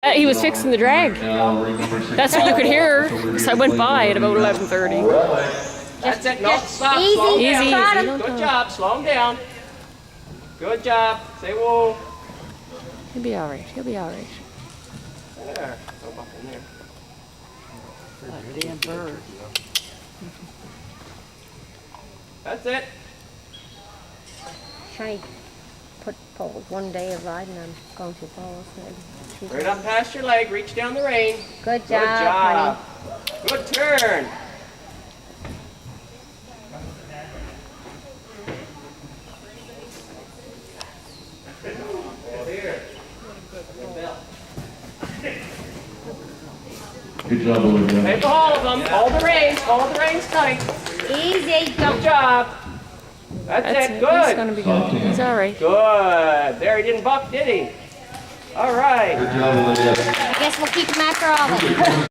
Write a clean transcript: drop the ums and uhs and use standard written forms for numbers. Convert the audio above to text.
He was fixing the drag. That's what you could hear. So I went by at about 11:30. That's it. No, stop. Easy. Slow Easy, down. easy. Good job. Slow him down. Good job. Say whoa. He'll be all right. He'll be all right. There. Go back in there. Damn bird. That's it. Try put Paul one day of riding and going to Paul's. Right up past your leg. Reach down the rein. Good Good job, job. honey. Good turn. Good job, Olivia. Take a hold of them. Hold the reins. Hold the reins tight. Easy. Good job. That's That's it. it. Good. He's gonna be good. He's all right. Good. There, he didn't buck, did he? All right. Good job, Olivia. I guess we'll keep him after all of it.